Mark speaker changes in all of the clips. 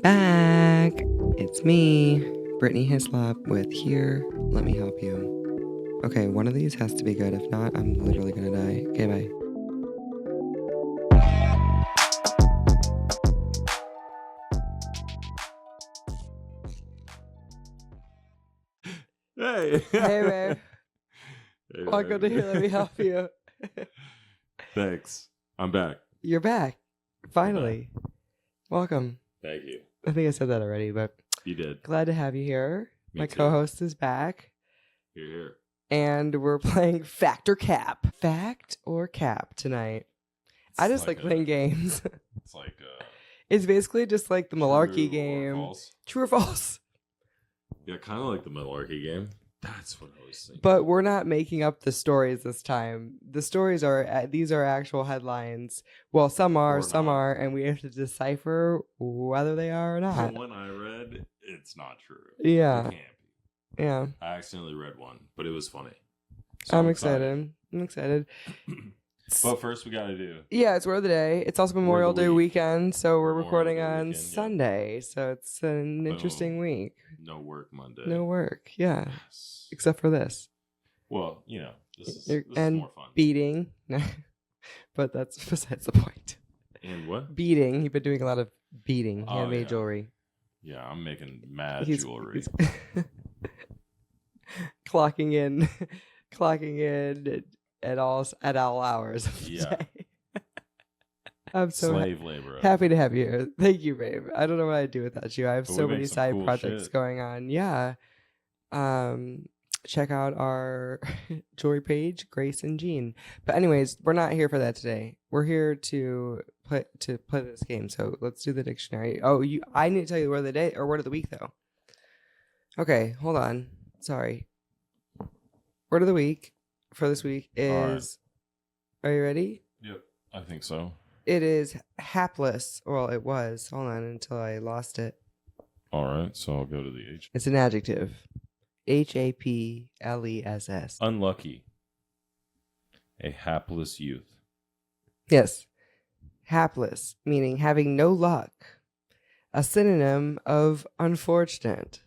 Speaker 1: back. It's me, Brittany Hislop with Here, Let Me Help You. Okay, one of these has to be good. If not, I'm literally gonna die. Okay, bye.
Speaker 2: Hey.
Speaker 1: Hey, babe.
Speaker 2: Hey,
Speaker 1: Welcome to
Speaker 2: babe.
Speaker 1: Here, Let Me Help You.
Speaker 2: Thanks. I'm back.
Speaker 1: You're back. Finally. Welcome.
Speaker 2: Thank you.
Speaker 1: I think I said that already, but
Speaker 2: You did.
Speaker 1: glad to have you here.
Speaker 2: Me
Speaker 1: My
Speaker 2: too.
Speaker 1: co-host is back.
Speaker 2: You're here.
Speaker 1: And we're playing Fact or Cap. Fact or Cap tonight. I just like playing games.
Speaker 2: It's like
Speaker 1: It's basically just like the malarkey
Speaker 2: true
Speaker 1: game.
Speaker 2: Or false.
Speaker 1: True or false.
Speaker 2: Yeah, kind of like the malarkey game. That's what I was thinking.
Speaker 1: But we're not making up the stories this time. The stories these are actual headlines. Well, some are,
Speaker 2: Or
Speaker 1: some
Speaker 2: not.
Speaker 1: are, and we have to decipher whether they are or
Speaker 2: The
Speaker 1: not.
Speaker 2: one I read, it's not true.
Speaker 1: Yeah.
Speaker 2: It can't be.
Speaker 1: Yeah.
Speaker 2: I accidentally read one, but it was funny. So
Speaker 1: I'm excited. I'm excited.
Speaker 2: But first, we got to do.
Speaker 1: Yeah, it's Word of the Day. It's also Memorial Day
Speaker 2: Week.
Speaker 1: weekend, so we're
Speaker 2: Memorial
Speaker 1: recording
Speaker 2: Day
Speaker 1: on
Speaker 2: weekend, yeah.
Speaker 1: Sunday. So it's an interesting week.
Speaker 2: No work Monday.
Speaker 1: No work, yeah.
Speaker 2: Yes.
Speaker 1: Except for this.
Speaker 2: Well, you know, this is
Speaker 1: And
Speaker 2: more fun.
Speaker 1: beating. But that's besides the point.
Speaker 2: And what?
Speaker 1: Beating. You've been doing a lot of beating.
Speaker 2: Oh,
Speaker 1: Handmade
Speaker 2: yeah.
Speaker 1: jewelry.
Speaker 2: Yeah, I'm making mad
Speaker 1: He's-
Speaker 2: jewelry.
Speaker 1: he's clocking in at all hours of the
Speaker 2: Yeah.
Speaker 1: day. I'm so
Speaker 2: Slave labor.
Speaker 1: happy to have you here. Thank you, babe. I don't know what I'd do without you. I have
Speaker 2: But
Speaker 1: so
Speaker 2: we
Speaker 1: many
Speaker 2: make some
Speaker 1: side
Speaker 2: cool
Speaker 1: projects
Speaker 2: shit.
Speaker 1: going on. Yeah. Check out our jewelry page, Grace and Jean. But anyways, we're not here for that today. We're here to play this game. So let's do the dictionary. Oh, I need to tell you the word of the day or word of the week though. Okay, hold on. Sorry. Word of the week for this week is. Are you ready?
Speaker 2: Yep, I think so.
Speaker 1: It is hapless. Well, it was. Hold on until I lost it.
Speaker 2: All right, so I'll go to the H.
Speaker 1: It's an adjective. HAPLESS.
Speaker 2: Unlucky. A hapless youth.
Speaker 1: Yes. Hapless, meaning having no luck. A synonym of unfortunate.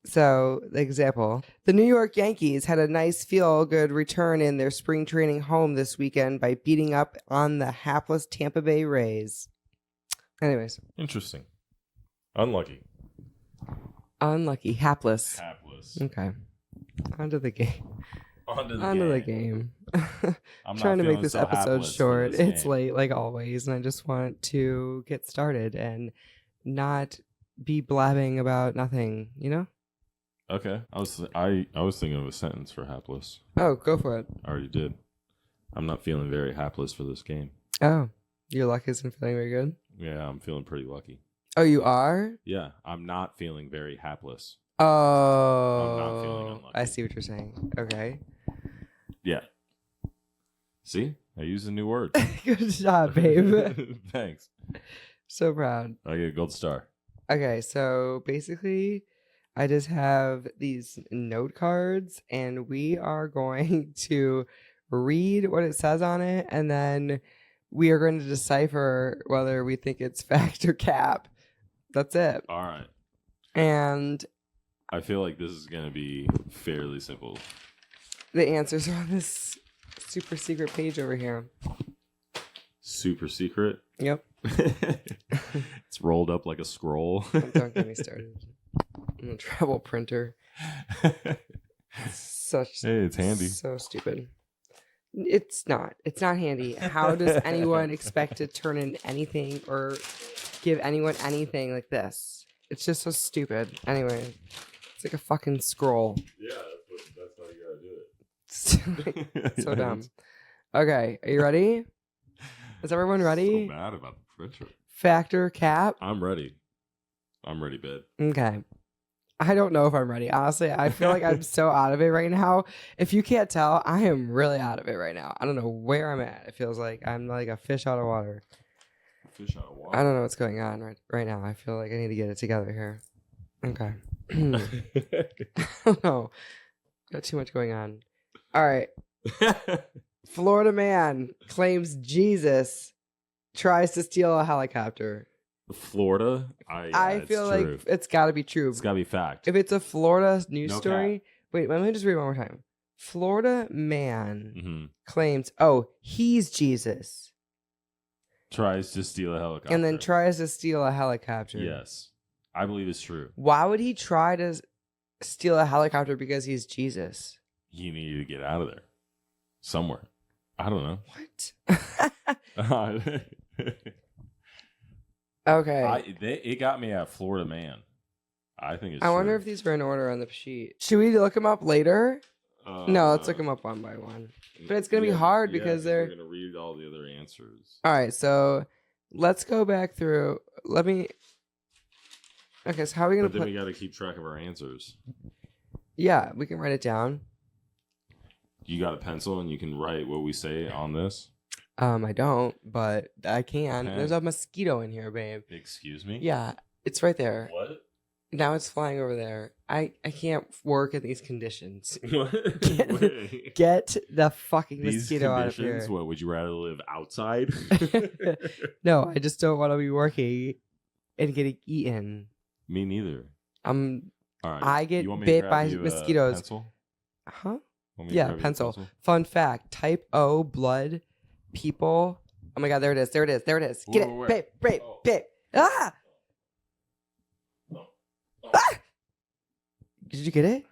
Speaker 1: So, the example. The New York Yankees had a nice feel-good return in their spring training home this weekend by beating up on the hapless Tampa Bay Rays. Anyways.
Speaker 2: Interesting. Unlucky.
Speaker 1: Unlucky. Hapless.
Speaker 2: Hapless.
Speaker 1: Okay. Onto the game.
Speaker 2: Onto the
Speaker 1: Onto the
Speaker 2: game.
Speaker 1: game.
Speaker 2: I'm not
Speaker 1: Trying to make
Speaker 2: feeling
Speaker 1: this
Speaker 2: so
Speaker 1: episode
Speaker 2: hapless for
Speaker 1: short.
Speaker 2: this
Speaker 1: It's
Speaker 2: game.
Speaker 1: late, like always, and I just want to get started and be blabbing about nothing, you know?
Speaker 2: Okay. I was thinking of a sentence for hapless.
Speaker 1: Oh, go for it.
Speaker 2: I already did. I'm not feeling very hapless for this game.
Speaker 1: Oh, your luck isn't feeling very good?
Speaker 2: Yeah, I'm feeling pretty lucky.
Speaker 1: Oh, you are?
Speaker 2: Yeah, I'm not feeling very hapless.
Speaker 1: Oh,
Speaker 2: feeling unlucky.
Speaker 1: I see what you're saying. Okay.
Speaker 2: Yeah. See? I used a new word.
Speaker 1: Good job, babe.
Speaker 2: Thanks.
Speaker 1: So proud.
Speaker 2: I get a gold star.
Speaker 1: Okay, so basically, I just have these note cards, and we are going to read what it says on it, and then we are going to decipher whether we think it's fact or cap. That's it.
Speaker 2: All right.
Speaker 1: And
Speaker 2: I feel like this is going to be fairly simple.
Speaker 1: the answers are on this super secret page over here.
Speaker 2: Super secret.
Speaker 1: Yep.
Speaker 2: It's rolled up like a scroll.
Speaker 1: Don't get me started. I'm a travel printer. Such.
Speaker 2: Hey, it's handy.
Speaker 1: So stupid. It's not. It's not handy. How does anyone expect to turn in anything or give anyone anything like this? It's just so stupid. Anyway, it's like a fucking scroll.
Speaker 2: Yeah, that's how you gotta do it.
Speaker 1: So dumb. Okay, are you ready? Is everyone ready?
Speaker 2: So mad about the printer.
Speaker 1: Factor cap?
Speaker 2: I'm ready. I'm ready, bed.
Speaker 1: Okay. I don't know if I'm ready. Honestly, I feel like I'm so out of it right now. If you can't tell, I am really out of it right now. I don't know where I'm at. It feels like I'm like a fish out of water.
Speaker 2: Fish out of water.
Speaker 1: I don't know what's going on right now. I feel like I need to get it together here. Okay. I don't know. Got too much going on. All right. Florida man claims Jesus tries to steal a helicopter.
Speaker 2: Florida.
Speaker 1: I feel
Speaker 2: true.
Speaker 1: like it's got to be true.
Speaker 2: It's got to be fact.
Speaker 1: If it's a Florida news
Speaker 2: No
Speaker 1: story, wait, let me just read one more time. Florida man
Speaker 2: Mm-hmm.
Speaker 1: claims, oh, he's Jesus,
Speaker 2: Tries to steal a helicopter.
Speaker 1: and then tries to steal a helicopter.
Speaker 2: Yes. I believe it's true.
Speaker 1: Why would he try to steal a helicopter because he's Jesus?
Speaker 2: He needed to get out of there. Somewhere. I don't know.
Speaker 1: What? Okay.
Speaker 2: It got me at Florida man. I think it's
Speaker 1: I wonder
Speaker 2: true.
Speaker 1: if these are in order on the sheet. Should we look them up later? No, let's look them up one by one. But it's going to be hard because they're...
Speaker 2: We're going to read all the other answers.
Speaker 1: All right, so let's go back through. Let me... Okay, so how are we going
Speaker 2: But
Speaker 1: to
Speaker 2: then
Speaker 1: put...
Speaker 2: we got to keep track of our answers.
Speaker 1: Yeah, we can write it down.
Speaker 2: You got a pencil and you can write what we say on this?
Speaker 1: I don't, but I can.
Speaker 2: Okay.
Speaker 1: There's a mosquito in here, babe.
Speaker 2: Excuse me?
Speaker 1: Yeah, it's right there.
Speaker 2: What?
Speaker 1: Now it's flying over there. I can't work in these conditions.
Speaker 2: What? Wait.
Speaker 1: Get the fucking
Speaker 2: These
Speaker 1: mosquito out of
Speaker 2: conditions?
Speaker 1: here.
Speaker 2: What, would you rather live outside?
Speaker 1: No, I just don't want to be working and getting eaten.
Speaker 2: Me neither.
Speaker 1: All
Speaker 2: All right.
Speaker 1: I get
Speaker 2: You want me to
Speaker 1: bit
Speaker 2: grab
Speaker 1: by
Speaker 2: you a
Speaker 1: mosquitoes.
Speaker 2: pencil?
Speaker 1: Huh?
Speaker 2: Want me to
Speaker 1: Yeah,
Speaker 2: grab you a
Speaker 1: pencil. Fun fact: Type O blood people. Oh my God! There it is! There it is! There it is! Get
Speaker 2: Whoa,
Speaker 1: it, babe! Babe!
Speaker 2: Oh.
Speaker 1: Babe! Ah!
Speaker 2: Oh.
Speaker 1: Ah! Did you get it?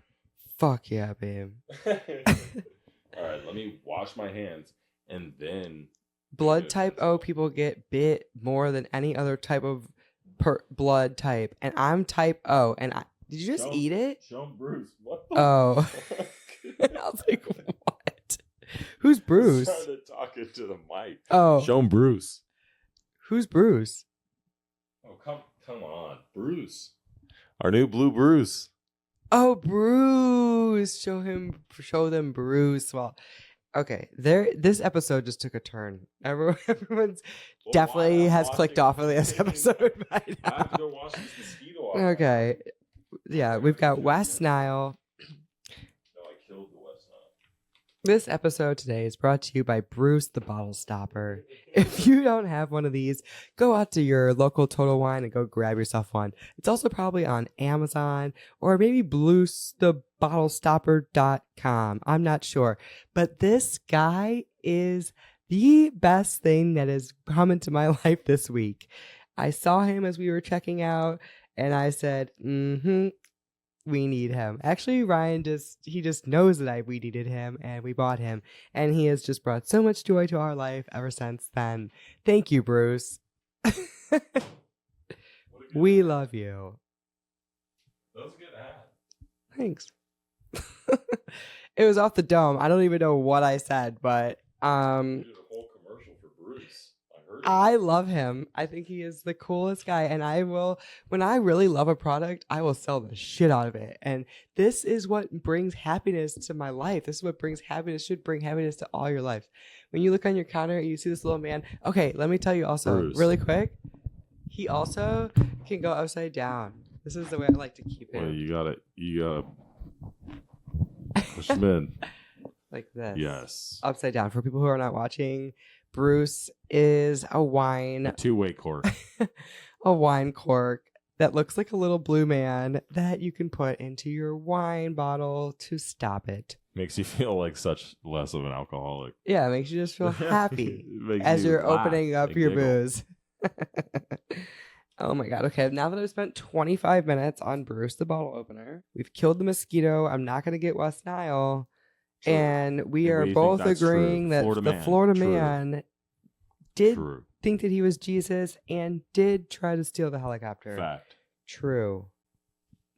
Speaker 1: Fuck yeah, babe!
Speaker 2: All right, let me wash my hands and then.
Speaker 1: Blood type O people get bit more than any other type of blood type, and I'm type O. And did you just eat it?
Speaker 2: Show him Bruce. What the
Speaker 1: Oh.
Speaker 2: fuck?
Speaker 1: I was like, what? Who's Bruce?
Speaker 2: He's trying to talk into the mic.
Speaker 1: Oh,
Speaker 2: Show him Bruce.
Speaker 1: who's Bruce?
Speaker 2: Oh, come on. Bruce. Our new blue Bruce.
Speaker 1: Oh, Bruce. Show them Bruce. Well, okay. This episode just took a turn. Everyone's definitely has clicked off of this episode by
Speaker 2: I
Speaker 1: now.
Speaker 2: have to go wash this mosquito off.
Speaker 1: Okay. Yeah, we've got West Nile.
Speaker 2: No, I killed the West Nile.
Speaker 1: This episode today is brought to you by Bruce the Bottle Stopper. If you don't have one of these, go out to your local Total Wine and go grab yourself one. It's also probably on Amazon or maybe brucethebottlestopper.com. I'm not sure. But this guy is the best thing that has come into my life this week. I saw him as we were checking out and I said, we need him. Actually, Ryan just knows that we needed him and we bought him. And he has just brought so much joy to our life ever since then. Thank you, Bruce. We love you.
Speaker 2: That was a good ad.
Speaker 1: Thanks. It was off the dome. I don't even know what I said, but
Speaker 2: You did a whole commercial for Bruce. I heard it.
Speaker 1: I love him. I think he is the coolest guy. And when I really love a product, I will sell the shit out of it. And this is what brings happiness to my life. This is what should bring happiness to all your life. When you look on your counter, you see this little man. Okay, let me tell you also,
Speaker 2: Bruce.
Speaker 1: really quick. He also can go upside down. This is the way I like to keep
Speaker 2: Well,
Speaker 1: him.
Speaker 2: you gotta push him in.
Speaker 1: Like this.
Speaker 2: Yes.
Speaker 1: Upside down. For people who are not watching, Bruce is a wine
Speaker 2: A two-way cork.
Speaker 1: a wine cork that looks like a little blue man that you can put into your wine bottle to stop it.
Speaker 2: Makes you feel like such less of an alcoholic.
Speaker 1: Yeah, it makes you just feel happy
Speaker 2: It makes
Speaker 1: as
Speaker 2: you
Speaker 1: you're
Speaker 2: laugh
Speaker 1: opening up
Speaker 2: and
Speaker 1: your
Speaker 2: giggle.
Speaker 1: booze. Oh my God. Okay, now that I've spent 25 minutes on Bruce the bottle opener, we've killed the mosquito. I'm not going to get West Nile.
Speaker 2: True.
Speaker 1: And we
Speaker 2: And
Speaker 1: are
Speaker 2: we think
Speaker 1: both
Speaker 2: that's
Speaker 1: agreeing
Speaker 2: true.
Speaker 1: that
Speaker 2: Florida
Speaker 1: the
Speaker 2: man.
Speaker 1: Florida
Speaker 2: True.
Speaker 1: man did
Speaker 2: True.
Speaker 1: think that he was Jesus and did try to steal the helicopter.
Speaker 2: Fact.
Speaker 1: True.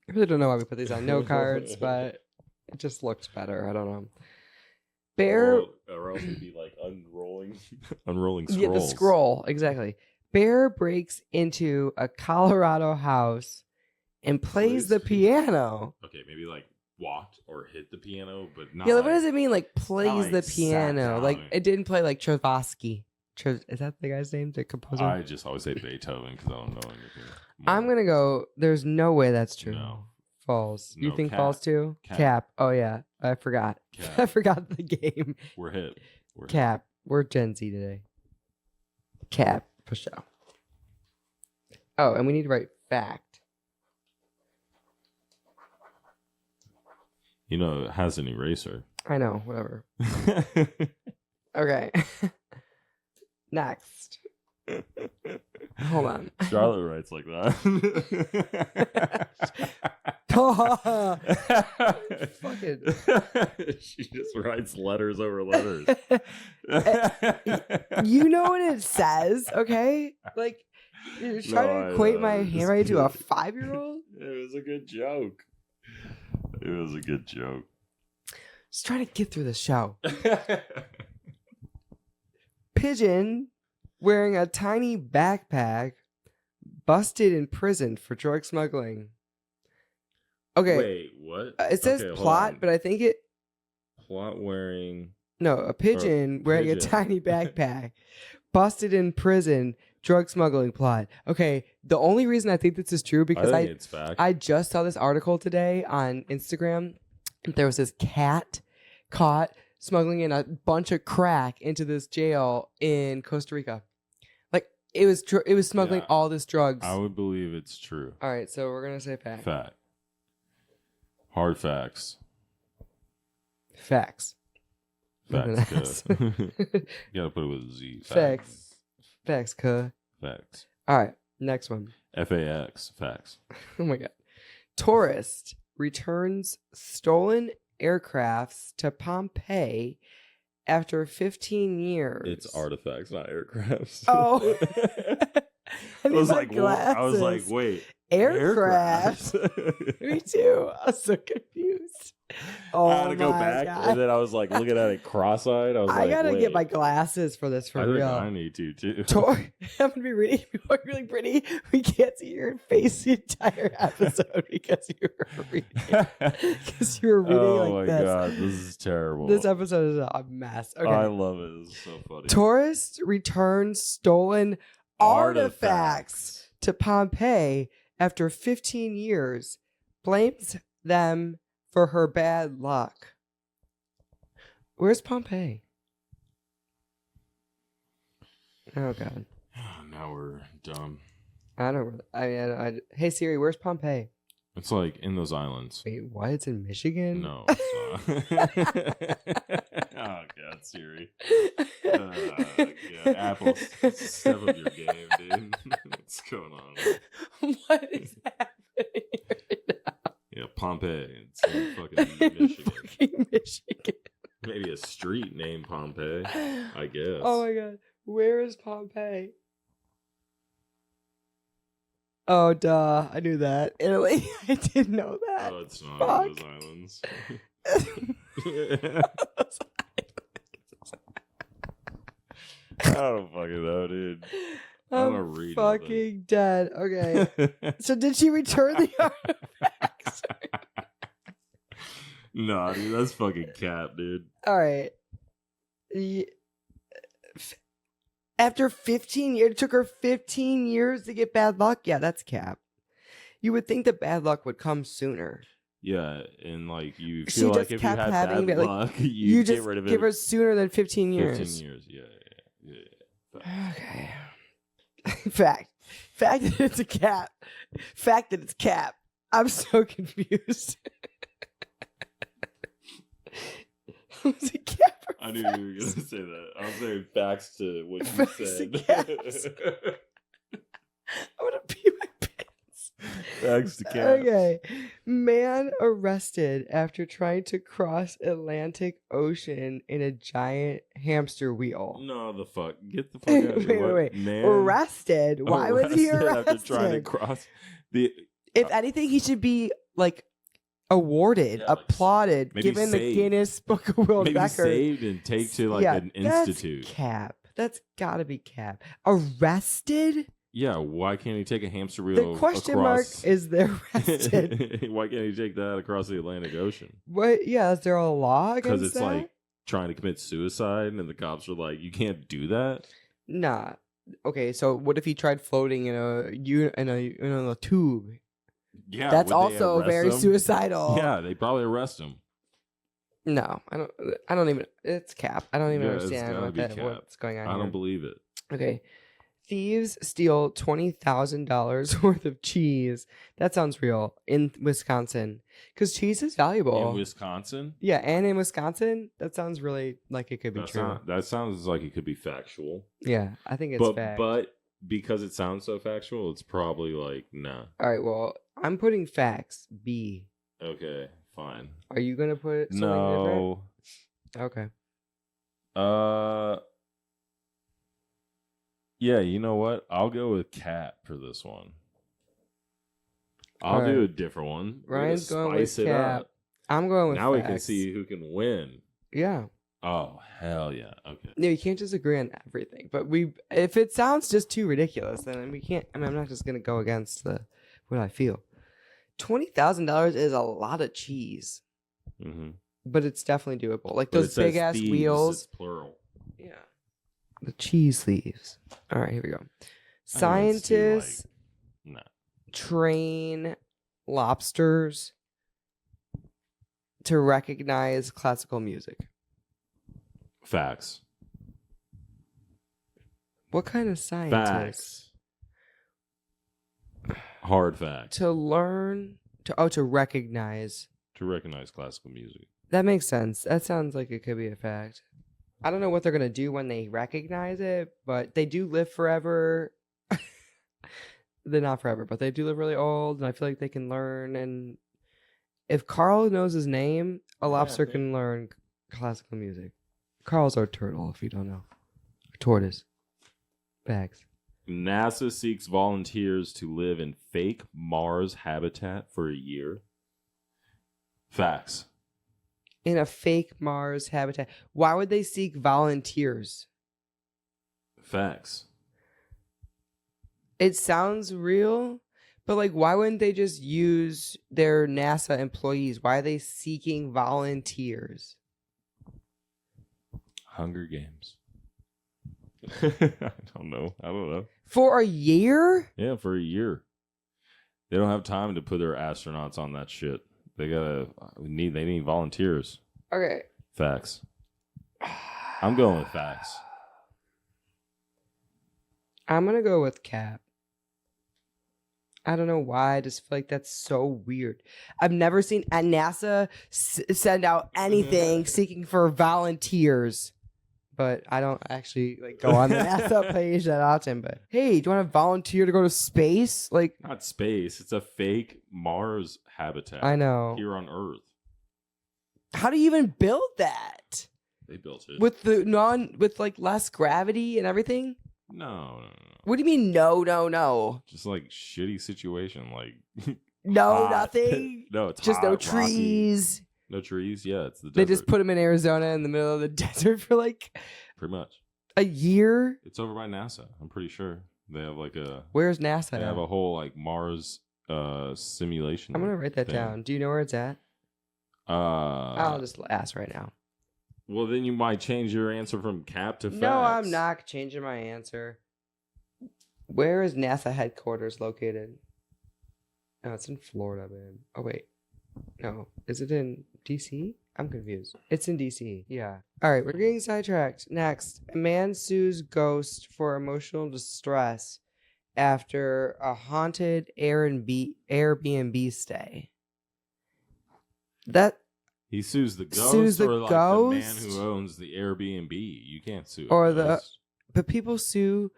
Speaker 1: I really don't know why we put these on note cards, but it just looks better. I don't know. Bear.
Speaker 2: Or else it'd be like unrolling scrolls.
Speaker 1: Yeah, the scroll. Exactly. Bear breaks into a Colorado house and plays the piano.
Speaker 2: Okay, maybe like walked or hit the piano, but not.
Speaker 1: Yeah,
Speaker 2: like,
Speaker 1: what does it mean? Like plays
Speaker 2: like
Speaker 1: the
Speaker 2: sat
Speaker 1: piano.
Speaker 2: down
Speaker 1: Like
Speaker 2: and-
Speaker 1: it didn't play like Tchaikovsky. Is that the guy's name? The composer?
Speaker 2: I just always say Beethoven because I don't know anything.
Speaker 1: I'm
Speaker 2: more.
Speaker 1: gonna go. There's no way that's true.
Speaker 2: No.
Speaker 1: False. You
Speaker 2: No,
Speaker 1: think
Speaker 2: cap.
Speaker 1: false too?
Speaker 2: Cap.
Speaker 1: Oh yeah, I forgot.
Speaker 2: Cap.
Speaker 1: I forgot the game.
Speaker 2: We're hit. We're hit.
Speaker 1: Cap. We're Gen Z today. Cap for sure. Oh, and we need to write fact.
Speaker 2: You know, it has an eraser.
Speaker 1: I know, whatever. Okay. Next. Hold on.
Speaker 2: Charlotte writes like that.
Speaker 1: Fucking.
Speaker 2: She just writes letters over letters.
Speaker 1: You know what it says, okay? Like, you're trying to equate my handwriting to a 5-year-old?
Speaker 2: It was a good joke. It was a good joke.
Speaker 1: Just trying to get through the show. Pigeon wearing a tiny backpack busted in prison for drug smuggling. Okay.
Speaker 2: Wait, what?
Speaker 1: It says plot, but I think it...
Speaker 2: Plot wearing...
Speaker 1: No, a pigeon wearing a tiny backpack busted in prison, drug smuggling plot. Okay, the only reason I think this is true because I just saw this article today on Instagram. There was this cat caught smuggling in a bunch of crack into this jail in Costa Rica. Like it was smuggling all this drugs.
Speaker 2: I would believe it's true.
Speaker 1: All right, so we're gonna say fact.
Speaker 2: Fact. Hard facts.
Speaker 1: Facts.
Speaker 2: Facts. You gotta put it with a Z.
Speaker 1: Facts. Facts.
Speaker 2: Facts.
Speaker 1: All right, next one.
Speaker 2: FAX. Facts.
Speaker 1: Oh my god. Tourist returns stolen aircrafts to Pompeii after 15 years.
Speaker 2: It's artifacts, not aircrafts.
Speaker 1: Oh.
Speaker 2: I was like, wait.
Speaker 1: Aircraft. Me too. I was so confused. Oh,
Speaker 2: I had to go back,
Speaker 1: God.
Speaker 2: and then I was looking at it cross-eyed. I
Speaker 1: gotta
Speaker 2: wait.
Speaker 1: get my glasses for this for real.
Speaker 2: I need to too.
Speaker 1: I'm gonna be reading. You're really pretty. We can't see your face the entire episode because you were reading. Because you were reading
Speaker 2: oh
Speaker 1: like this.
Speaker 2: Oh my god, this is terrible.
Speaker 1: This episode is a mess. Okay.
Speaker 2: I love it. This is so funny.
Speaker 1: Tourists return stolen artifacts to Pompeii after 15 years. Blames them for her bad luck. Where's Pompeii? Oh god.
Speaker 2: Now we're dumb.
Speaker 1: I don't. Hey Siri, where's Pompeii?
Speaker 2: It's like in those islands.
Speaker 1: Wait, what? It's in Michigan?
Speaker 2: No, it's not. Oh god, Siri. God. Apple, step up your game, dude. What's going on?
Speaker 1: What is happening right now?
Speaker 2: Yeah, Pompeii. It's in fucking Michigan.
Speaker 1: Fucking Michigan.
Speaker 2: Maybe a street named Pompeii, I guess.
Speaker 1: Oh my god. Where is Pompeii? Oh, duh. I knew that. Italy. I didn't know that.
Speaker 2: Oh, it's not
Speaker 1: Fuck.
Speaker 2: in those islands. I don't fucking know, dude.
Speaker 1: I'm fucking dead. Okay. So did she return the artifacts?
Speaker 2: Nah, dude, that's fucking cap, dude.
Speaker 1: All right. After 15 years, it took her 15 years to get bad luck. Yeah, that's cap. You would think that bad luck would come sooner.
Speaker 2: Yeah, and like you
Speaker 1: She
Speaker 2: feel
Speaker 1: just
Speaker 2: like if you
Speaker 1: kept
Speaker 2: had
Speaker 1: having
Speaker 2: bad
Speaker 1: it,
Speaker 2: luck,
Speaker 1: you
Speaker 2: get
Speaker 1: just
Speaker 2: rid of
Speaker 1: give
Speaker 2: it.
Speaker 1: her sooner than 15 years.
Speaker 2: 15 years, yeah.
Speaker 1: Okay. Fact that it's a cap. Fact that it's cap. I'm so confused. Was it cap or
Speaker 2: I knew you were going to say that. I was saying facts to what you
Speaker 1: Facts
Speaker 2: said.
Speaker 1: to caps. I'm going to pee my pants.
Speaker 2: Facts to caps.
Speaker 1: Okay. Man arrested after trying to cross Atlantic Ocean in a giant hamster wheel.
Speaker 2: No, the fuck. Get the fuck out of here.
Speaker 1: Wait.
Speaker 2: Man,
Speaker 1: arrested? Why was he arrested?
Speaker 2: After trying to cross the...
Speaker 1: If anything, he should be like awarded, applauded, given the Guinness Book of World Records.
Speaker 2: Saved and take to like an institute.
Speaker 1: That's cap. That's gotta be cap. Arrested?
Speaker 2: Yeah, why can't he take a hamster wheel?
Speaker 1: The question mark is they're arrested.
Speaker 2: Why can't he take that across the Atlantic Ocean?
Speaker 1: What? Yeah, is there a law against that?
Speaker 2: Because it's like trying to commit suicide, and the cops are like, "You can't do that."
Speaker 1: Nah. Okay, so what if he tried floating in a tube?
Speaker 2: Yeah,
Speaker 1: that's also very suicidal.
Speaker 2: Yeah, they probably arrest him.
Speaker 1: No, I don't even. It's cap. I don't even understand what's going on.
Speaker 2: I don't believe it.
Speaker 1: Okay, Thieves steal $20,000 worth of cheese. That sounds real in Wisconsin because cheese is valuable.
Speaker 2: In Wisconsin?
Speaker 1: Yeah, and in Wisconsin, that sounds really like it could be true.
Speaker 2: That sounds like it could be factual.
Speaker 1: Yeah, I think it's fact.
Speaker 2: But because it sounds so factual, it's probably like, nah.
Speaker 1: All right, well, I'm putting facts, B.
Speaker 2: Okay, fine.
Speaker 1: Are you going to put something different? Okay.
Speaker 2: Yeah, you know what? I'll go with cat for this one. I'll do a different one.
Speaker 1: Ryan's going with cat. I'm going with
Speaker 2: now
Speaker 1: facts.
Speaker 2: We can see who can win.
Speaker 1: Yeah.
Speaker 2: Oh, hell yeah. Okay.
Speaker 1: No, you can't just agree on everything. But if it sounds just too ridiculous, then we can't. I mean, I'm not just going to go against what I feel. $20,000 is a lot of cheese. Mm-hmm. But it's definitely doable. Like those big ass wheels.
Speaker 2: It's plural.
Speaker 1: Yeah. The cheese leaves. All right, here we go. Scientists train lobsters to recognize classical music.
Speaker 2: Facts.
Speaker 1: What kind of scientists?
Speaker 2: Facts. Hard fact.
Speaker 1: To learn to recognize.
Speaker 2: To recognize classical music.
Speaker 1: That makes sense. That sounds like it could be a fact. I don't know what they're going to do when they recognize it, but they do live forever. They're not forever, but they do live really old, and I feel like they can learn. And if Carl knows his name, a lobster can learn classical music. Carl's our turtle, if you don't know. A tortoise. Bags.
Speaker 2: NASA seeks volunteers to live in fake Mars habitat for a year. Facts.
Speaker 1: In a fake Mars habitat. Why would they seek volunteers?
Speaker 2: Facts.
Speaker 1: It sounds real, but like, why wouldn't they just use their NASA employees? Why are they seeking volunteers?
Speaker 2: Hunger Games. I don't know.
Speaker 1: For a year?
Speaker 2: Yeah, for a year. They don't have time to put their astronauts on that shit. They need volunteers.
Speaker 1: Okay.
Speaker 2: Facts. I'm going with facts.
Speaker 1: I'm going to go with cap. I don't know why. I just feel like that's so weird. I've never seen at NASA send out anything seeking for volunteers. But I don't actually go on the NASA page that often. But hey, do you want to volunteer to go to space?
Speaker 2: Not space. It's a fake Mars habitat.
Speaker 1: I know.
Speaker 2: Here on Earth.
Speaker 1: How do you even build that?
Speaker 2: They built it
Speaker 1: with less gravity and everything.
Speaker 2: No.
Speaker 1: What do you mean? No.
Speaker 2: Just shitty situation.
Speaker 1: No,
Speaker 2: hot.
Speaker 1: Nothing.
Speaker 2: No, it's
Speaker 1: just
Speaker 2: hot,
Speaker 1: no trees.
Speaker 2: Rocky. No trees? Yeah, it's the desert.
Speaker 1: They just put them in Arizona in the middle of the desert for
Speaker 2: pretty much
Speaker 1: a year.
Speaker 2: It's over by NASA. I'm pretty sure they have
Speaker 1: Where's NASA?
Speaker 2: They have a whole Mars simulation.
Speaker 1: I'm gonna write that down. Do you know where it's at? I'll just ask right now.
Speaker 2: Well, then you might change your answer from cap to facts.
Speaker 1: No, I'm not changing my answer. Where is NASA headquarters located? Oh, it's in Florida, man. Oh wait. No, is it in DC? I'm confused. It's in DC. Yeah. All right, we're getting sidetracked. Next, a man sues ghost for emotional distress after a haunted Airbnb stay. That
Speaker 2: he sues the ghost
Speaker 1: the
Speaker 2: man who owns the Airbnb. You can't sue
Speaker 1: but people sue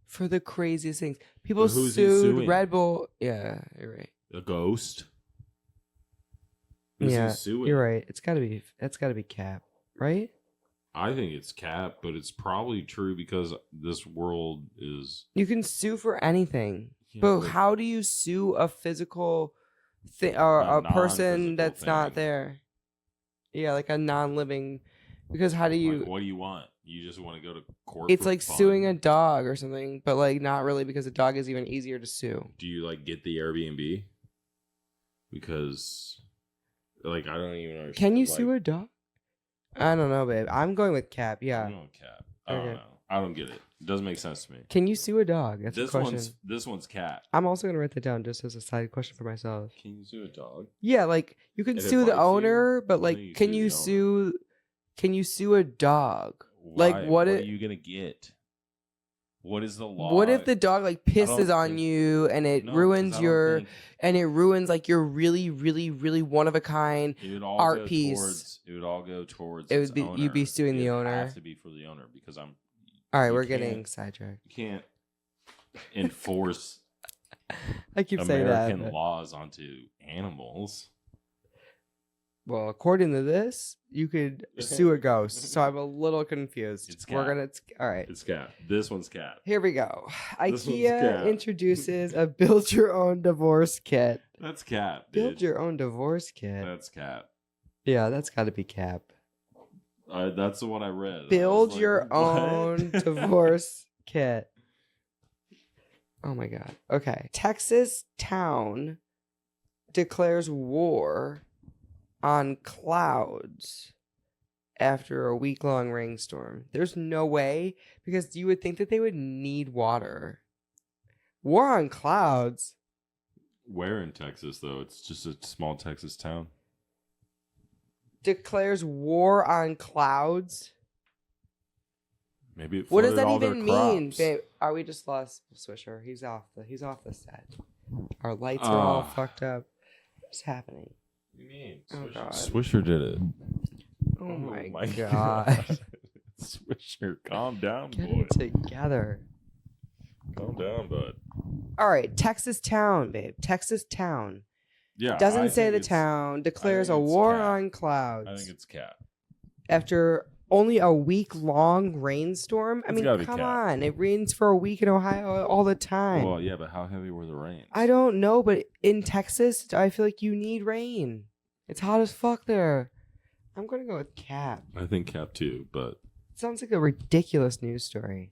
Speaker 1: for the craziest things. People sued Red Bull. Yeah, you're right.
Speaker 2: A ghost.
Speaker 1: Yeah, you're right. That's gotta be cap, right?
Speaker 2: I think it's cap, but it's probably true because this world is.
Speaker 1: You can sue for anything, but how do you sue a physical thing or a person that's not there? Yeah, like a non-living. Because how do you?
Speaker 2: What do you want? You just want to go to court?
Speaker 1: It's like suing a dog or something, but not really because a dog is even easier to sue.
Speaker 2: Do you get the Airbnb? Because. I don't even understand.
Speaker 1: Can you sue a dog? I don't know, babe. I'm going with cap. Yeah.
Speaker 2: I'm going with cap. I don't know. I don't get it. It doesn't make sense to me.
Speaker 1: Can you sue a dog? That's the question.
Speaker 2: This one's cap.
Speaker 1: I'm also gonna write that down just as a side question for myself.
Speaker 2: Can you sue a dog?
Speaker 1: Yeah, you can sue the owner, but can you sue a dog?
Speaker 2: Why? What are you gonna get? What is the law?
Speaker 1: What if the dog like pisses on
Speaker 2: think-
Speaker 1: you and it
Speaker 2: No, 'cause
Speaker 1: ruins
Speaker 2: I don't
Speaker 1: your
Speaker 2: think
Speaker 1: and it ruins like your really, really, really one of a kind
Speaker 2: it would all
Speaker 1: art
Speaker 2: go
Speaker 1: piece?
Speaker 2: Towards, it would all go towards.
Speaker 1: It would
Speaker 2: its
Speaker 1: be-
Speaker 2: owner.
Speaker 1: you'd be suing the
Speaker 2: It'd
Speaker 1: owner.
Speaker 2: Have to be for the owner because I'm.
Speaker 1: All right,
Speaker 2: you
Speaker 1: we're
Speaker 2: can't-
Speaker 1: getting sidetracked.
Speaker 2: You can't enforce
Speaker 1: I keep saying
Speaker 2: American
Speaker 1: that.
Speaker 2: laws onto animals.
Speaker 1: Well, according to this, you could sue a ghost. So I'm a little confused.
Speaker 2: It's
Speaker 1: We're
Speaker 2: cat.
Speaker 1: gonna. All right.
Speaker 2: It's cat. This one's cat.
Speaker 1: Here we go.
Speaker 2: This one's
Speaker 1: IKEA
Speaker 2: cat.
Speaker 1: introduces a build your own divorce kit.
Speaker 2: That's cat. Dude.
Speaker 1: Build your own divorce kit.
Speaker 2: That's cat.
Speaker 1: Yeah, that's got to be Cap.
Speaker 2: That's the one I read. I was
Speaker 1: Build
Speaker 2: like,
Speaker 1: your
Speaker 2: what?
Speaker 1: own divorce kit. Oh my God. Okay. Texas town declares war on clouds after a week-long rainstorm. There's no way, because you would think that they would need water. War on clouds.
Speaker 2: Where in Texas though? It's just a small Texas town.
Speaker 1: Declares war on clouds.
Speaker 2: Maybe it
Speaker 1: What does
Speaker 2: flooded
Speaker 1: that
Speaker 2: all their
Speaker 1: even mean,
Speaker 2: crops.
Speaker 1: babe? Are we just lost Swisher? He's off the set. Our lights are all
Speaker 2: Ah.
Speaker 1: fucked up. What's happening?
Speaker 2: What do you mean?
Speaker 1: Oh,
Speaker 2: Swisher,
Speaker 1: God.
Speaker 2: Swisher did it.
Speaker 1: Oh my God.
Speaker 2: Swisher, calm down,
Speaker 1: Get
Speaker 2: boy.
Speaker 1: it together.
Speaker 2: Calm down, bud.
Speaker 1: All right, Texas town, babe. Texas town.
Speaker 2: Yeah.
Speaker 1: Doesn't
Speaker 2: I
Speaker 1: say
Speaker 2: think
Speaker 1: the
Speaker 2: it's-
Speaker 1: town. Declares a
Speaker 2: think it's
Speaker 1: war
Speaker 2: cat.
Speaker 1: on
Speaker 2: I
Speaker 1: clouds.
Speaker 2: think it's cat.
Speaker 1: After only a week-long rainstorm. I
Speaker 2: It's
Speaker 1: mean,
Speaker 2: gotta be
Speaker 1: come
Speaker 2: cat.
Speaker 1: on. It rains for a week in Ohio all the time.
Speaker 2: Well, yeah, but how heavy were the rains?
Speaker 1: I don't know, but in Texas, I feel like you need rain. It's hot as fuck there. I'm going to go with Cap.
Speaker 2: I think cap too, but
Speaker 1: Sounds like a ridiculous news story.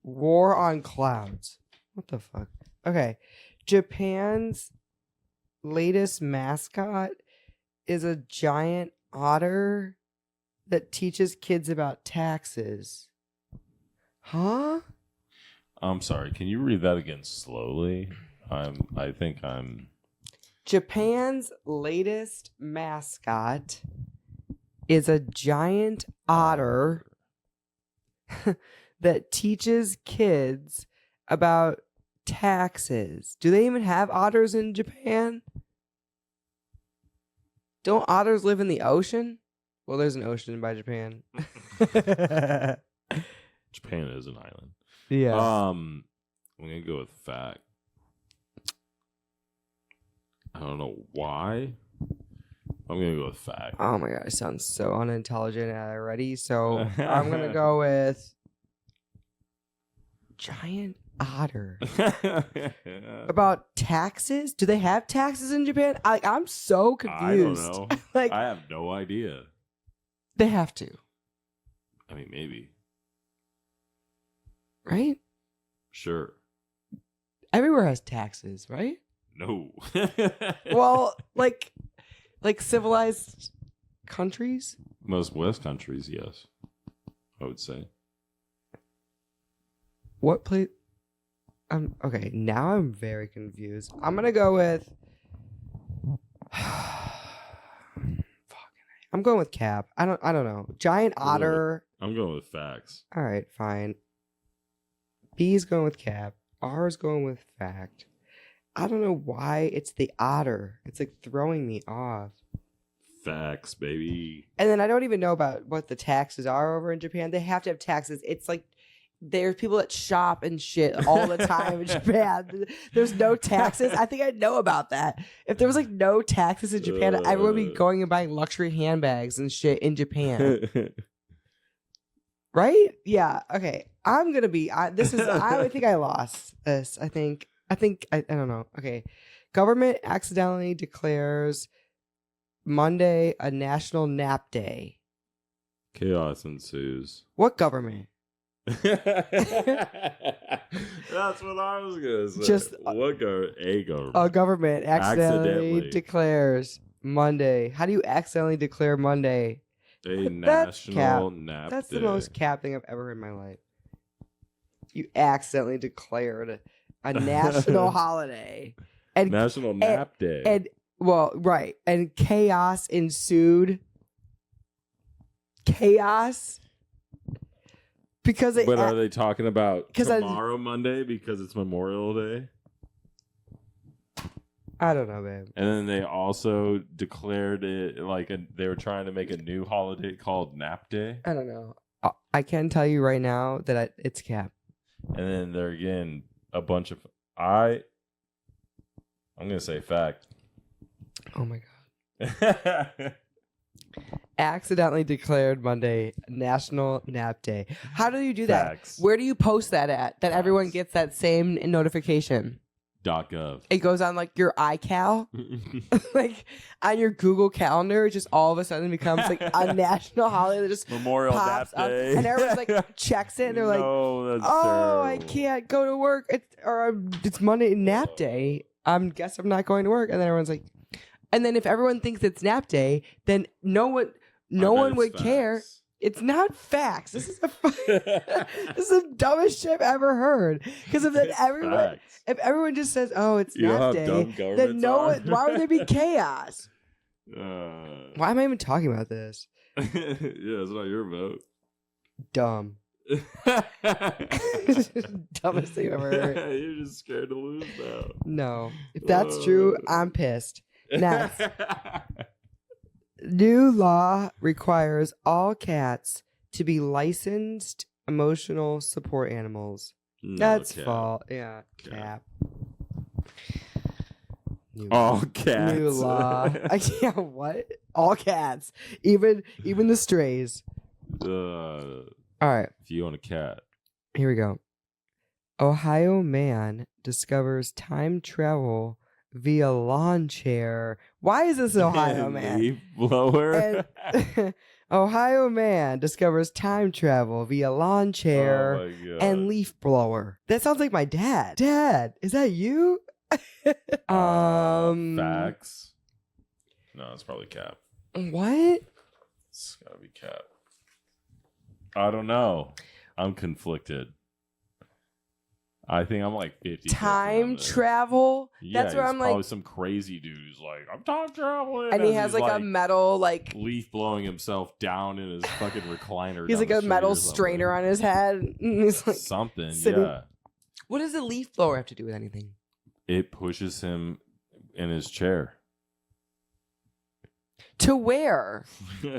Speaker 1: War on clouds. What the fuck? Okay. Japan's latest mascot is a giant otter that teaches kids about taxes. Huh?
Speaker 2: I'm sorry. Can you read that again slowly? I think I'm.
Speaker 1: Japan's latest mascot is a giant otter that teaches kids about taxes. Do they even have otters in Japan? Don't otters live in the ocean? Well, there's an ocean by Japan.
Speaker 2: Japan is an island.
Speaker 1: Yeah.
Speaker 2: I'm gonna go with fact. I don't know why. I'm gonna go with fact.
Speaker 1: Oh my God, I sound so unintelligent already. So I'm going to go with giant otter. About taxes? Do they have taxes in Japan? I'm so confused.
Speaker 2: I don't know.
Speaker 1: Like,
Speaker 2: I have no idea.
Speaker 1: they have to,
Speaker 2: I mean, maybe.
Speaker 1: right?
Speaker 2: Sure.
Speaker 1: Everywhere has taxes, right?
Speaker 2: No.
Speaker 1: Well, like civilized countries.
Speaker 2: Most West countries, yes. I would say.
Speaker 1: What place? Okay. Now I'm very confused. I'm gonna go with. I'm going with Cap. I don't know. Giant
Speaker 2: I'm going with-
Speaker 1: otter.
Speaker 2: I'm going with facts.
Speaker 1: All right, fine. B's going with Cap. R's going with fact. I don't know why it's the otter. It's like throwing me off.
Speaker 2: Facts, baby.
Speaker 1: And then I don't even know about what the taxes are over in Japan. They have to have taxes. It's like there's people that shop and shit all the time in Japan. There's no taxes. I think I'd know about that. If there was like no taxes in Japan, I would be going and buying luxury handbags and shit in Japan. Right? Yeah. Okay. I'm gonna be. I think I lost this. I don't know. Okay. Government accidentally declares Monday a national nap day.
Speaker 2: Chaos ensues.
Speaker 1: What government?
Speaker 2: That's what I was gonna say.
Speaker 1: Just
Speaker 2: what a government?
Speaker 1: A government accidentally
Speaker 2: Accidentally.
Speaker 1: declares Monday. How do you accidentally declare Monday?
Speaker 2: A
Speaker 1: That's
Speaker 2: national nap
Speaker 1: That's
Speaker 2: day.
Speaker 1: the most Cap thing I've ever heard in my life. You accidentally declared a national holiday. And
Speaker 2: National nap day.
Speaker 1: And well, right. And chaos ensued. Chaos. Because
Speaker 2: But are they talking about
Speaker 1: 'cause
Speaker 2: tomorrow, Monday, because it's Memorial Day?
Speaker 1: I don't know, babe.
Speaker 2: And then they also declared it they were trying to make a new holiday called Nap Day.
Speaker 1: I don't know. I can tell you right now that it's cap.
Speaker 2: And then they're again a bunch of I'm gonna say fact.
Speaker 1: Oh my god. Accidentally declared Monday National Nap Day. How do you do that?
Speaker 2: Facts.
Speaker 1: Where do you post that at? That everyone gets that same notification.
Speaker 2: .gov.
Speaker 1: It goes on like your iCal, like on your Google Calendar. It just all of a sudden becomes like a national holiday that just
Speaker 2: Memorial
Speaker 1: pops
Speaker 2: Nap
Speaker 1: up,
Speaker 2: Day.
Speaker 1: and everyone's like checks it, and they're like,
Speaker 2: no, that's
Speaker 1: "Oh, I
Speaker 2: terrible.
Speaker 1: can't go to work. It's Monday Nap Day. Guess I'm not going to work." And then everyone's like, and then if everyone thinks it's Nap Day, then no one would care. It's not facts. This is this is the dumbest shit I've ever heard. Because if everyone just says, "Oh, it's Nap Day," then why would there be chaos? Why am I even talking about this?
Speaker 2: Yeah, it's not your vote.
Speaker 1: Dumb. Dumbest thing I've ever heard.
Speaker 2: You're just scared to lose now.
Speaker 1: No. If that's true, I'm pissed. Next. New law requires all cats to be licensed emotional support animals.
Speaker 2: No,
Speaker 1: That's
Speaker 2: Cap.
Speaker 1: fault. Yeah, cap.
Speaker 2: All cats.
Speaker 1: New law. I can't. What? All cats, even the strays. All right,
Speaker 2: If you own a cat.
Speaker 1: here we go. Ohio man discovers time travel via lawn chair. Why is this Ohio man?
Speaker 2: Leaf blower.
Speaker 1: And Ohio man discovers time travel via lawn chair
Speaker 2: Oh my God.
Speaker 1: and leaf blower. That sounds like my dad. Dad, is that you?
Speaker 2: Facts. No, it's probably Cap.
Speaker 1: What?
Speaker 2: It's gotta be Cap. I don't know. I'm conflicted. I think I'm like 50.
Speaker 1: Time travel?
Speaker 2: Yeah,
Speaker 1: That's where I'm
Speaker 2: probably
Speaker 1: like,
Speaker 2: some crazy dude who's like, I'm time traveling.
Speaker 1: and he
Speaker 2: as
Speaker 1: has
Speaker 2: he's,
Speaker 1: like a metal like
Speaker 2: leaf blowing himself down in his fucking recliner.
Speaker 1: he's
Speaker 2: down
Speaker 1: like
Speaker 2: the
Speaker 1: a
Speaker 2: street
Speaker 1: metal
Speaker 2: or something.
Speaker 1: strainer on his head. And he's like,
Speaker 2: Something,
Speaker 1: sitting-
Speaker 2: yeah.
Speaker 1: what does a leaf blower have to do with anything?
Speaker 2: It pushes him in his chair.
Speaker 1: To where?
Speaker 2: Time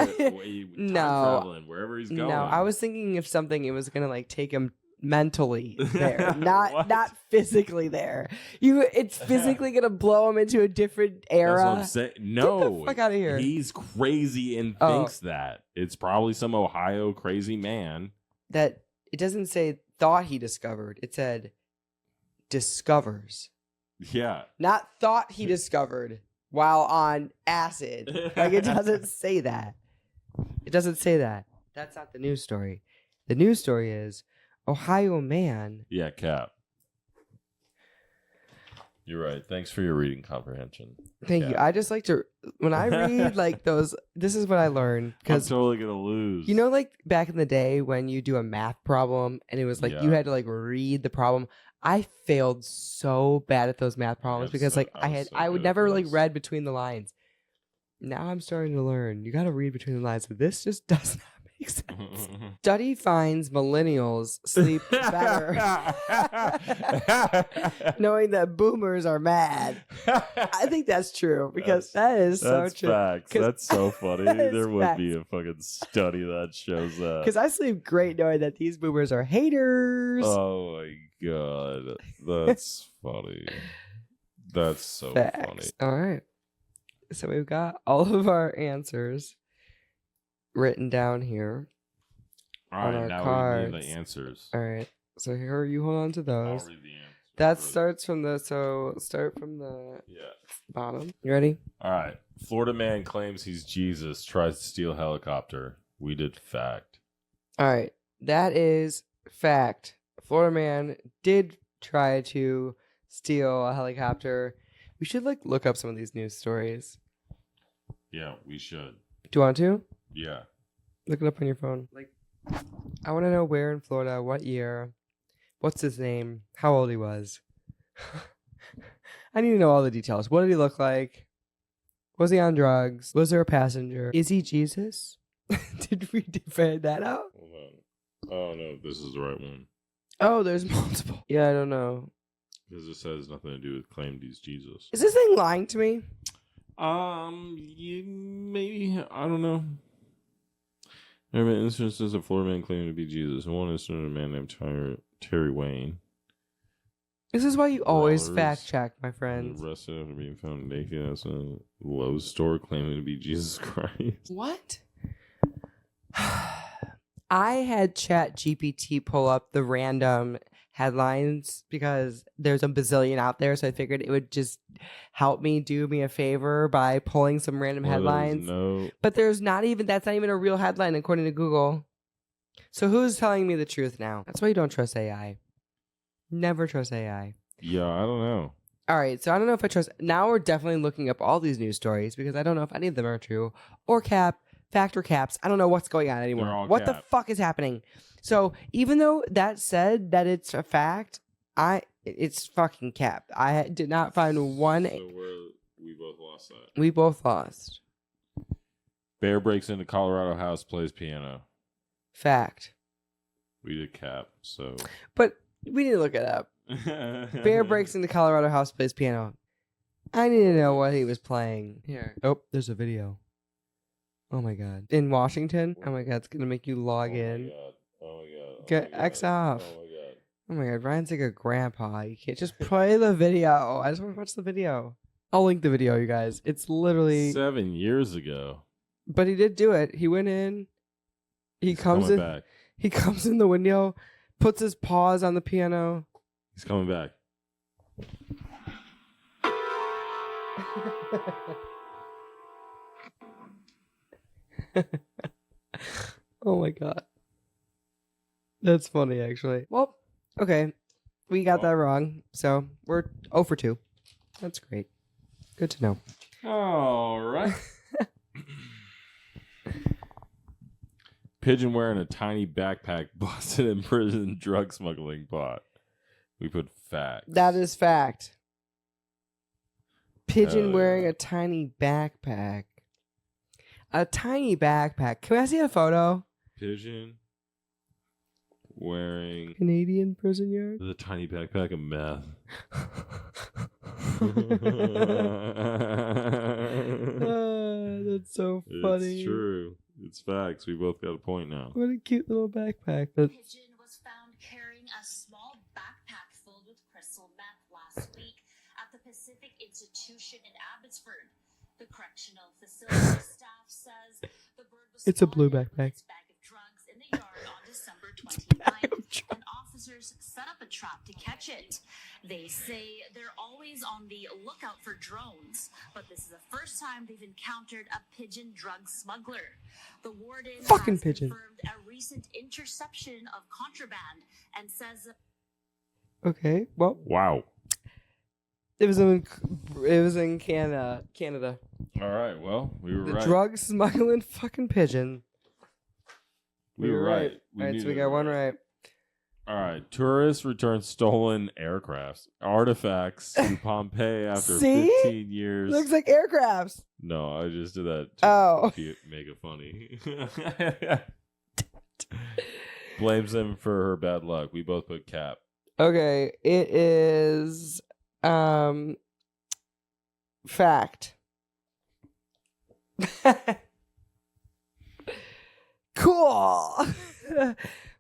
Speaker 2: traveling, wherever he's going.
Speaker 1: No, I was thinking of something it was gonna like take him mentally there,
Speaker 2: What?
Speaker 1: not physically there. It's physically gonna blow him into a different era.
Speaker 2: That's what I'm saying. No,
Speaker 1: Get the fuck outta here.
Speaker 2: He's crazy and
Speaker 1: Oh.
Speaker 2: thinks that. It's probably some Ohio crazy man.
Speaker 1: That it doesn't say thought he discovered. It said discovers,
Speaker 2: Yeah.
Speaker 1: not thought he discovered while on acid. Like it doesn't say that. It doesn't say that. That's not the news story. The news story is Ohio man.
Speaker 2: Yeah, Cap. You're right. Thanks for your reading comprehension.
Speaker 1: Thank you.
Speaker 2: Cap.
Speaker 1: I just like to when I read like those. This is what I learned
Speaker 2: I'm
Speaker 1: because
Speaker 2: totally gonna lose.
Speaker 1: you know, like back in the day when you do a math problem and it was like you
Speaker 2: Yeah.
Speaker 1: had to like read the problem. I failed so bad at those math problems
Speaker 2: Yeah,
Speaker 1: because
Speaker 2: so-
Speaker 1: like
Speaker 2: I was so
Speaker 1: I would
Speaker 2: good at
Speaker 1: never like
Speaker 2: those.
Speaker 1: read between the lines. Now I'm starting to learn. You got to read between the lines. But this just does not make sense. Study finds millennials sleep better knowing that boomers are mad. I think that's true because that is so
Speaker 2: That's
Speaker 1: true.
Speaker 2: facts.
Speaker 1: 'Cause-
Speaker 2: That's so funny.
Speaker 1: That is
Speaker 2: There would
Speaker 1: facts.
Speaker 2: be a fucking study that shows that.
Speaker 1: Because I sleep great knowing that these boomers are haters.
Speaker 2: Oh my God. That's funny. That's so
Speaker 1: Facts.
Speaker 2: funny.
Speaker 1: All right. So we've got all of our answers written down here.
Speaker 2: All
Speaker 1: On
Speaker 2: right,
Speaker 1: our
Speaker 2: now we
Speaker 1: cards.
Speaker 2: need the answers.
Speaker 1: All right. So here you hold on to
Speaker 2: I'll
Speaker 1: those.
Speaker 2: read the answers.
Speaker 1: That
Speaker 2: Really.
Speaker 1: starts from the start from the
Speaker 2: Yeah.
Speaker 1: bottom. You ready?
Speaker 2: All right. Florida man claims he's Jesus, tries to steal helicopter. We did fact.
Speaker 1: All right. That is fact. Florida man did try to steal a helicopter. We should like look up some of these news stories.
Speaker 2: Yeah, we should.
Speaker 1: Do you want to?
Speaker 2: Yeah.
Speaker 1: Look it up on your phone. Like, I want to know where in Florida, what year, what's his name, how old he was. I need to know all the details. What did he look like? Was he on drugs? Was there a passenger? Is he Jesus? Did we find that out?
Speaker 2: Hold on. Oh no, this is the right one.
Speaker 1: Oh, there's multiple. Yeah, I don't know.
Speaker 2: Because this has nothing to do with claimed he's Jesus.
Speaker 1: Is this thing lying to me?
Speaker 2: Maybe, I don't know. There have been instances of Florida men claiming to be Jesus. In one instance, a man named Terry Wayne.
Speaker 1: This is why you always
Speaker 2: Brawlers
Speaker 1: fact check, my friends.
Speaker 2: Arrested after being found naked at a Lowe's store claiming to be Jesus Christ.
Speaker 1: What? I had ChatGPT pull up the random headlines because there's a bazillion out there, so I figured it would just help me do me a favor by pulling some random headlines. But that's not even a real headline according to Google. So who's telling me the truth now? That's why you don't trust AI. Never trust AI.
Speaker 2: Yeah, I don't know.
Speaker 1: All right, so I don't know if I trust. Now we're definitely looking up all these news stories because I don't know if any of them are true or fact or caps. I don't know what's going on anymore. What the fuck is happening? So even though that said that it's a fact, it's fucking cap. I did not find one.
Speaker 2: So we both lost that.
Speaker 1: We both lost.
Speaker 2: Bear breaks into Colorado house, plays piano.
Speaker 1: Fact.
Speaker 2: We did cap, so.
Speaker 1: But we need to look it up. Bear breaks into Colorado house, plays piano. I need to know what he was playing. Here. Oh, there's a video. Oh my god. In Washington? Oh my god, it's gonna make you log in.
Speaker 2: Oh my god.
Speaker 1: Get X off.
Speaker 2: Oh my god.
Speaker 1: Oh my god, Ryan's like a grandpa. You can't just play the video. I just want to watch the video. I'll link the video, you guys. It's literally
Speaker 2: 7 years ago.
Speaker 1: But he did do it. He went in. He comes in.
Speaker 2: Back.
Speaker 1: He comes in the window, puts his paws on the piano.
Speaker 2: He's coming back.
Speaker 1: Oh my god. That's funny, actually. Well, okay. We got that wrong. So we're 0 for 2. That's great. Good to know.
Speaker 2: All right. Pigeon wearing a tiny backpack busted in prison drug smuggling pot. We put fact.
Speaker 1: That is fact. Pigeon wearing a tiny backpack. A tiny backpack. Can I see a photo?
Speaker 2: Pigeon wearing
Speaker 1: Canadian prison yard.
Speaker 2: with a tiny backpack of meth.
Speaker 1: That's so funny.
Speaker 2: It's true. It's facts. We both got a point now.
Speaker 1: What a cute little backpack.
Speaker 3: Pigeon was found carrying a small backpack filled with crystal meth last week at the Pacific Institution in Abbotsford. The correctional facility staff says the bird was
Speaker 1: It's a blue
Speaker 3: spotted with
Speaker 1: backpack.
Speaker 3: its bag of drugs in the yard on December 29th, and officers set up a trap to catch it. They say they're always on the lookout for drones, but this is the first time they've encountered a pigeon drug smuggler. The warden has confirmed a recent interception of contraband and says
Speaker 1: Okay, well,
Speaker 2: Wow.
Speaker 1: it was in Canada.
Speaker 2: All right. Well, we were
Speaker 1: The
Speaker 2: right.
Speaker 1: drug smuggling fucking pigeon.
Speaker 2: We were right.
Speaker 1: All right, so we got one right.
Speaker 2: All right. Tourists return stolen artifacts to Pompeii after
Speaker 1: See?
Speaker 2: 15 years.
Speaker 1: Looks like aircrafts.
Speaker 2: No, I just did that to make it funny. Blames them for her bad luck. We both put cap.
Speaker 1: Okay, it is fact. Cool.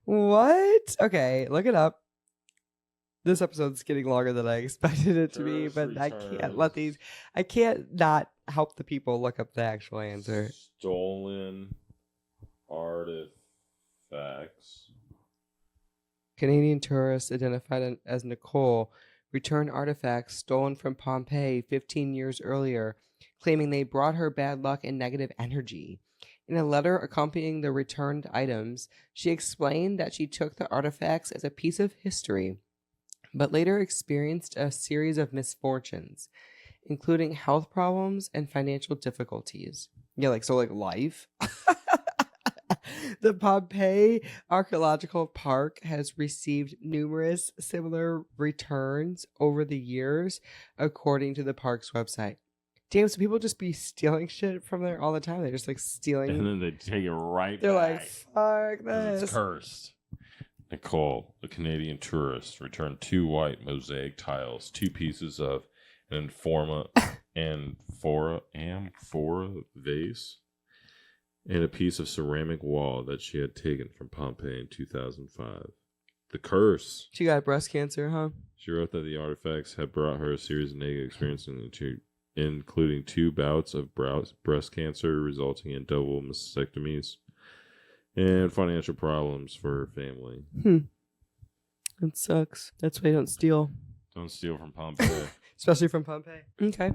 Speaker 1: What? Okay, look it up. This episode's getting longer than I expected it to be, but I can't not help the people look up the actual answer.
Speaker 2: Stolen artifacts.
Speaker 1: Canadian tourists identified as Nicole returned artifacts stolen from Pompeii 15 years earlier, claiming they brought her bad luck and negative energy. In a letter accompanying the returned items, she explained that she took the artifacts as a piece of history, but later experienced a series of misfortunes, including health problems and financial difficulties. Yeah, like life. The Pompeii Archaeological Park has received numerous similar returns over the years, according to the park's website. Damn, so people just be stealing shit from there all the time. They're just stealing.
Speaker 2: And then they take it right
Speaker 1: They're
Speaker 2: back.
Speaker 1: like, fuck this.
Speaker 2: It's cursed. Nicole, a Canadian tourist, returned 2 white mosaic tiles, 2 pieces of an amphora vase, and a piece of ceramic wall that she had taken from Pompeii in 2005. The curse.
Speaker 1: She got breast cancer, huh?
Speaker 2: She wrote that the artifacts had brought her a series of negative experiences, including 2 bouts of breast cancer, resulting in double mastectomies, and financial problems for her family.
Speaker 1: That sucks. That's why you don't steal.
Speaker 2: Don't steal from Pompeii.
Speaker 1: Especially from Pompeii. Okay.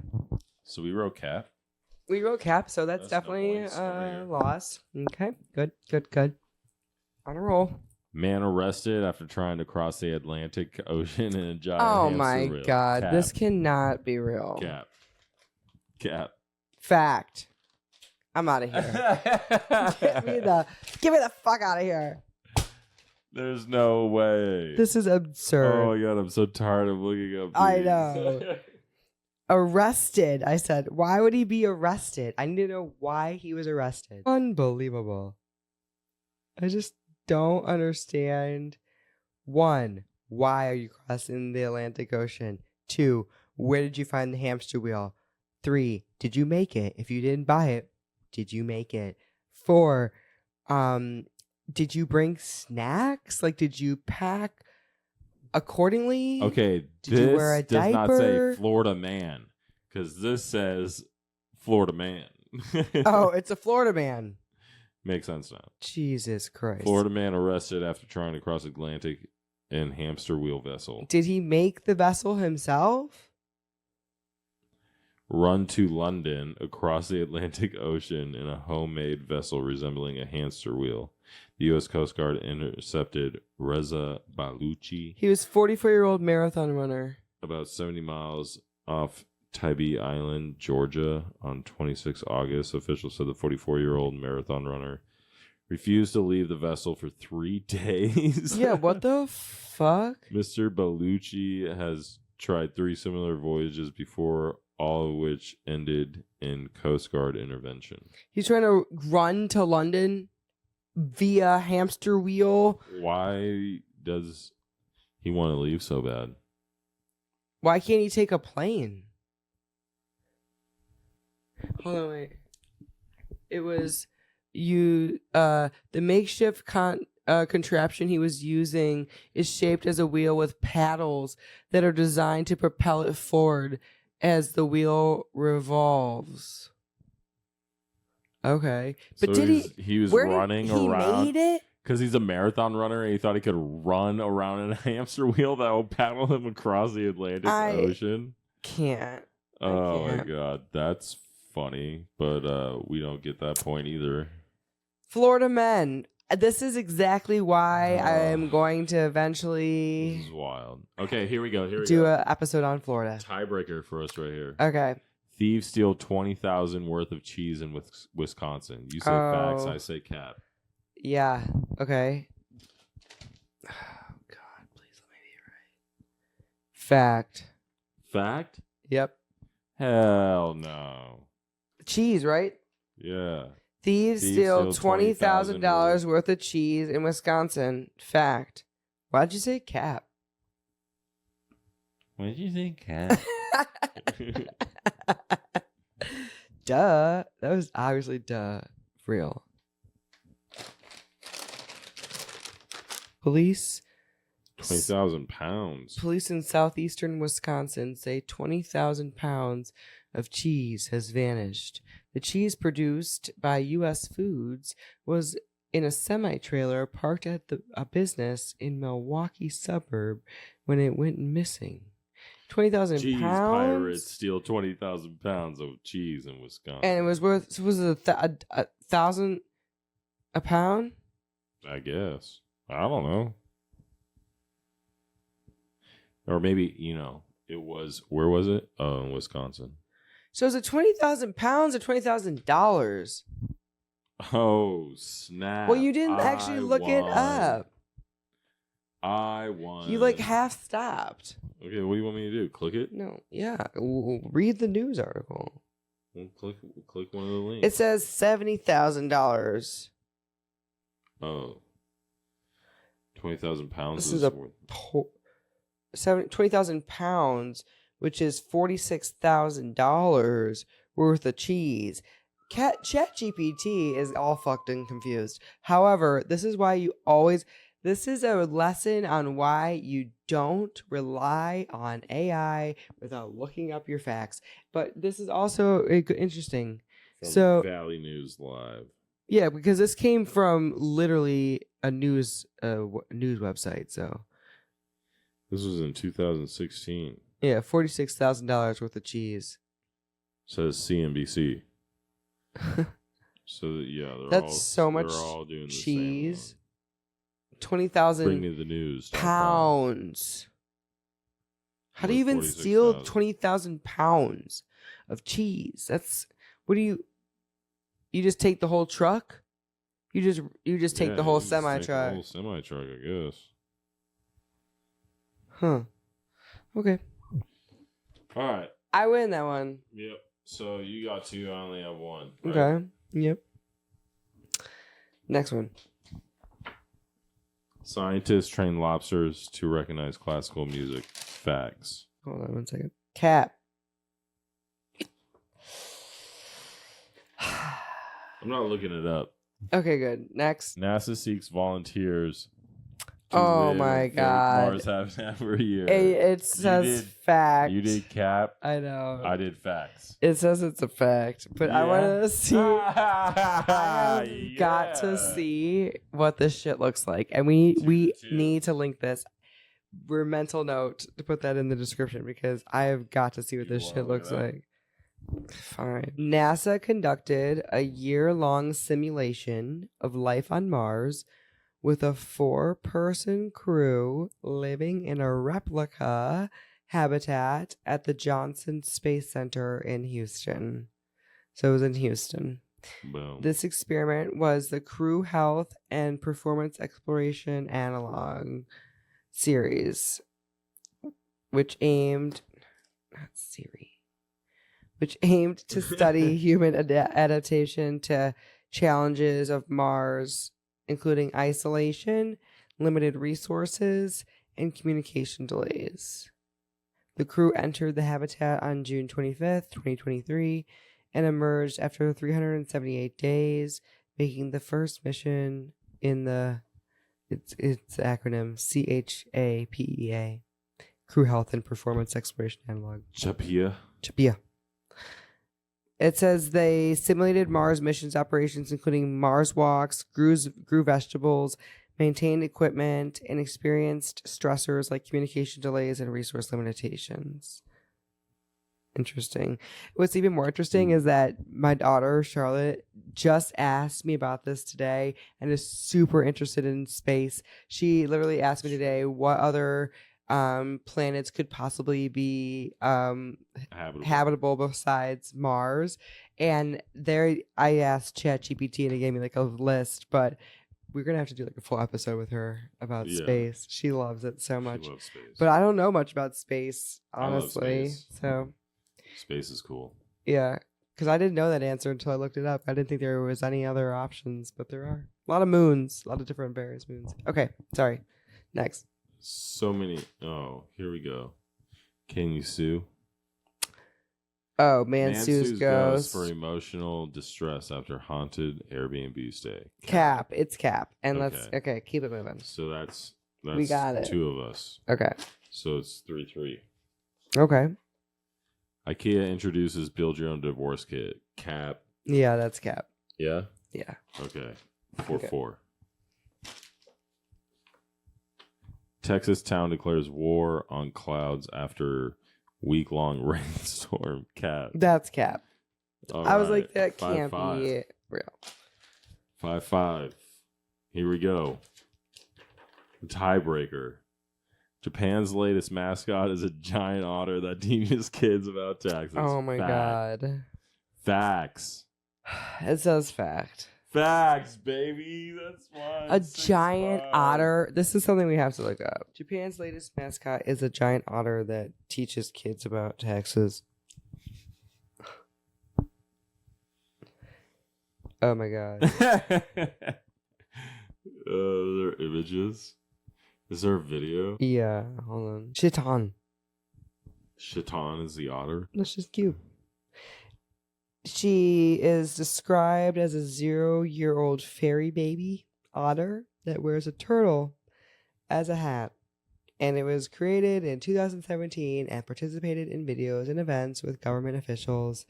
Speaker 2: So we wrote Cap.
Speaker 1: We wrote Cap, so that's
Speaker 2: No
Speaker 1: definitely
Speaker 2: points over here.
Speaker 1: a loss. Okay. Good. On a roll.
Speaker 2: Man arrested after trying to cross the Atlantic Ocean in a giant
Speaker 1: Oh
Speaker 2: hamster
Speaker 1: my
Speaker 2: wheel.
Speaker 1: god.
Speaker 2: Cap.
Speaker 1: This cannot be real.
Speaker 2: Cap.
Speaker 1: Fact. I'm out of here. Get me the fuck out of here.
Speaker 2: There's no way.
Speaker 1: This is absurd.
Speaker 2: Oh my god, I'm so tired of looking up these.
Speaker 1: I know. Arrested. I said, why would he be arrested? I need to know why he was arrested. Unbelievable. I just don't understand. 1, why are you crossing the Atlantic Ocean? 2, where did you find the hamster wheel? 3, did you make it? If you didn't buy it, did you make it? 4, did you bring snacks? Like, did you pack accordingly?
Speaker 2: Okay,
Speaker 1: Did you wear a
Speaker 2: this does not
Speaker 1: diaper?
Speaker 2: say Florida man, because this says Florida man.
Speaker 1: Oh, it's a Florida man.
Speaker 2: Makes sense now.
Speaker 1: Jesus Christ.
Speaker 2: Florida man arrested after trying to cross Atlantic in hamster wheel vessel.
Speaker 1: Did he make the vessel himself?
Speaker 2: Run to London across the Atlantic Ocean in a homemade vessel resembling a hamster wheel. The U.S. Coast Guard intercepted Reza Baluchi
Speaker 1: He was 44-year-old marathon runner.
Speaker 2: about 70 miles off Tybee Island, Georgia, on 26 August. Officials said the 44-year-old marathon runner refused to leave the vessel for 3 days.
Speaker 1: Yeah, what the fuck?
Speaker 2: Mr. Baluchi has tried 3 similar voyages before, all of which ended in Coast Guard intervention.
Speaker 1: He's trying to run to London via hamster wheel.
Speaker 2: Why does he want to leave so bad?
Speaker 1: Why can't he take a plane? Hold on, wait. It was the makeshift contraption he was using is shaped as a wheel with paddles that are designed to propel it forward as the wheel revolves. Okay, but
Speaker 2: So
Speaker 1: did
Speaker 2: he was
Speaker 1: where
Speaker 2: running
Speaker 1: did he
Speaker 2: around
Speaker 1: made it?
Speaker 2: because he's a marathon runner and he thought he could run around in a hamster wheel that will paddle him across the Atlantic Ocean.
Speaker 1: Can't.
Speaker 2: Oh
Speaker 1: can't.
Speaker 2: my god, that's funny, but we don't get that point either.
Speaker 1: Florida men. This is exactly why I am going to eventually
Speaker 2: This is wild. Okay, here we go.
Speaker 1: do an episode on Florida.
Speaker 2: Tiebreaker for us right here.
Speaker 1: Okay.
Speaker 2: Thieves steal 20,000 worth of cheese in Wisconsin. You say facts,
Speaker 1: Oh.
Speaker 2: I say cap.
Speaker 1: Yeah. Okay. Oh God, please let me be right. Fact.
Speaker 2: Fact?
Speaker 1: Yep.
Speaker 2: Hell no.
Speaker 1: Cheese, right?
Speaker 2: Yeah.
Speaker 1: Thieves steal $20,000 worth of cheese in Wisconsin. Fact. Why'd you say cap?
Speaker 2: What did you think, cap?
Speaker 1: Duh. That was obviously duh. Real. Police
Speaker 2: 20,000 pounds.
Speaker 1: Police in southeastern Wisconsin say 20,000 pounds of cheese has vanished. The cheese produced by U.S. Foods was in a semi-trailer parked at a business in Milwaukee suburb when it went missing. 20,000
Speaker 2: Cheese
Speaker 1: pounds?
Speaker 2: pirates steal 20,000 pounds of cheese in Wisconsin.
Speaker 1: And it was worth, so was it a thousand a pound?
Speaker 2: I guess. I don't know. Or maybe, it was, where was it? Oh, in Wisconsin.
Speaker 1: So is it 20,000 pounds or $20,000?
Speaker 2: Oh, snap.
Speaker 1: Well, you didn't actually look it up.
Speaker 2: I won.
Speaker 1: You half stopped.
Speaker 2: Okay, what do you want me to do? Click it?
Speaker 1: No, yeah. Read the news article.
Speaker 2: Well, click one of the links.
Speaker 1: It says $70,000.
Speaker 2: Oh. 20,000 pounds
Speaker 1: This is a
Speaker 2: worth.
Speaker 1: 20,000 pounds, which is $46,000 worth of cheese. ChatGPT is all fucked and confused. However, this is a lesson on why you don't rely on AI without looking up your facts. But this is also interesting.
Speaker 2: From Valley News Live.
Speaker 1: Yeah, because this came from literally a news website. So
Speaker 2: this was in 2016.
Speaker 1: Yeah, $46,000 worth of cheese.
Speaker 2: Says CNBC. So yeah,
Speaker 1: That's so much
Speaker 2: they're all doing
Speaker 1: cheese.
Speaker 2: The
Speaker 1: 20,000
Speaker 2: Bring me the news.
Speaker 1: pounds. How do you even steal 20,000 pounds of cheese? You just take the whole truck? You just take the whole semi truck.
Speaker 2: The whole semi truck, I guess.
Speaker 1: Huh. Okay.
Speaker 2: All right.
Speaker 1: I win that one.
Speaker 2: Yep. So you got 2, I only have 1. Right?
Speaker 1: Okay. Yep. Next one.
Speaker 2: Scientists train lobsters to recognize classical music. Facts.
Speaker 1: Hold on 1 second. Cap.
Speaker 2: I'm not looking it up.
Speaker 1: Okay, good. Next.
Speaker 2: NASA seeks volunteers.
Speaker 1: Oh my God.
Speaker 2: Mars habitat for a year.
Speaker 1: It says fact.
Speaker 2: You did cap.
Speaker 1: I know.
Speaker 2: I did facts.
Speaker 1: It says it's a fact, but I want to see. I have got to see what this shit looks like, and we need to link this. We're mental note to put that in the description because I have got to see what this shit looks like. Fine. NASA conducted a year-long simulation of life on Mars with a 4-person crew living in a replica habitat at the Johnson Space Center in Houston. So it was in Houston.
Speaker 2: Boom.
Speaker 1: This experiment was the Crew Health and Performance Exploration Analog series, which aimed to study human adaptation to challenges of Mars, including isolation, limited resources, and communication delays. The crew entered the habitat on June 25th, 2023, and emerged after 378 days, making the first mission in the its acronym CHAPEA, Crew Health and Performance Exploration Analog. CHAPEA. It says they simulated Mars missions operations, including Mars walks, grew vegetables, maintained equipment, and experienced stressors like communication delays and resource limitations. Interesting. What's even more interesting is that my daughter, Charlotte, just asked me about this today and is super interested in space. She literally asked me today what other planets could possibly be habitable besides Mars. And there I asked ChatGPT and it gave me like a list, but we're gonna have to do like a full episode with her about space. She loves it so much.
Speaker 2: She loves space.
Speaker 1: But I don't know much about space, honestly.
Speaker 2: I love space.
Speaker 1: So
Speaker 2: space is cool.
Speaker 1: Yeah. Because I didn't know that answer until I looked it up. I didn't think there was any other options, but there are. A lot of moons. A lot of different various moons. Okay, sorry. Next.
Speaker 2: So many. Oh, here we go. Can you sue?
Speaker 1: Oh, man sues ghost
Speaker 2: for emotional distress after haunted Airbnb stay.
Speaker 1: Cap. It's Cap. And let's keep it moving.
Speaker 2: So that's
Speaker 1: we got it.
Speaker 2: 2 of us.
Speaker 1: Okay.
Speaker 2: So it's 3-3.
Speaker 1: Okay.
Speaker 2: IKEA introduces build your own divorce kit. Cap.
Speaker 1: Yeah, that's Cap.
Speaker 2: Yeah?
Speaker 1: Yeah.
Speaker 2: Okay. 4-4. Texas town declares war on clouds after week-long rainstorm. Cap.
Speaker 1: That's Cap.
Speaker 2: All
Speaker 1: I was
Speaker 2: right.
Speaker 1: like, that
Speaker 2: 5-5.
Speaker 1: can't be real.
Speaker 2: 5-5. Here we go. The tiebreaker. Japan's latest mascot is a giant otter that teaches kids about taxes.
Speaker 1: Oh my God.
Speaker 2: Facts.
Speaker 1: It says fact.
Speaker 2: Facts, baby. That's fine.
Speaker 1: A giant otter. This is something we have to look up. Japan's latest mascot is a giant otter that teaches kids about taxes. Oh my God.
Speaker 2: There are images. Is there a video?
Speaker 1: Yeah, hold on. Chiton.
Speaker 2: Chiton is the otter.
Speaker 1: That's just cute. She is described as a 0-year-old fairy baby otter that wears a turtle as a hat. And it was created in 2017 and participated in videos and events with government officials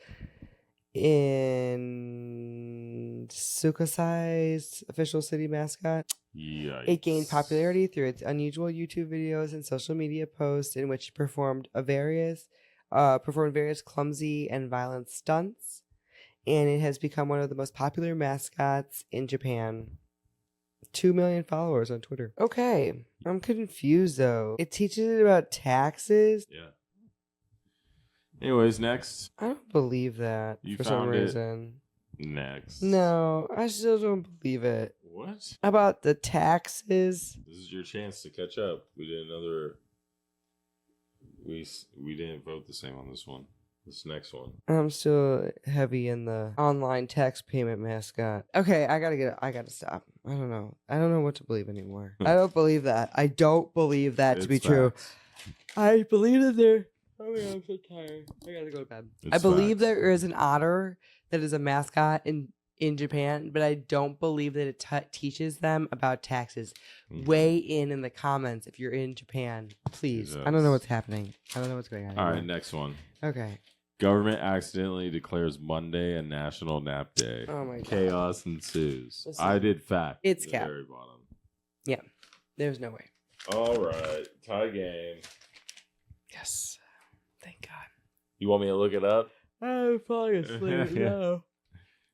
Speaker 1: in Sukasai's official city mascot.
Speaker 2: Yikes.
Speaker 1: It gained popularity through its unusual YouTube videos and social media posts in which it performed various clumsy and violent stunts. And it has become one of the most popular mascots in Japan. 2 million followers on Twitter. Okay, I'm confused though. It teaches it about taxes.
Speaker 2: Yeah. Anyways, next.
Speaker 1: I don't believe that
Speaker 2: You
Speaker 1: for some
Speaker 2: found it.
Speaker 1: reason.
Speaker 2: Next.
Speaker 1: No, I still don't believe it.
Speaker 2: What?
Speaker 1: About the taxes.
Speaker 2: This is your chance to catch up. We did another. We didn't vote the same on this one. This next one.
Speaker 1: I'm still heavy in the online tax payment mascot. Okay, I gotta stop. I don't know what to believe anymore. I don't believe that. I don't believe that to be true.
Speaker 2: Facts.
Speaker 1: I believe that there. Oh my god, I'm so tired. I gotta go to bed. I believe
Speaker 2: facts.
Speaker 1: there is an otter that is a mascot in Japan, but I don't believe that it teaches them about taxes. Weigh in the comments if you're in Japan, please.
Speaker 2: Jesus.
Speaker 1: I don't know what's happening. I don't know what's going on.
Speaker 2: All right,
Speaker 1: anymore.
Speaker 2: next one.
Speaker 1: Okay.
Speaker 2: Government accidentally declares Monday a national nap day.
Speaker 1: Oh my god.
Speaker 2: Chaos ensues.
Speaker 1: Listen,
Speaker 2: I did fact.
Speaker 1: it's
Speaker 2: at the
Speaker 1: cap.
Speaker 2: very bottom.
Speaker 1: Yeah. There's no way.
Speaker 2: All right, tie game.
Speaker 1: Yes. Thank God.
Speaker 2: You want me to look it up?
Speaker 1: I'm falling asleep.
Speaker 2: Yeah.
Speaker 1: No.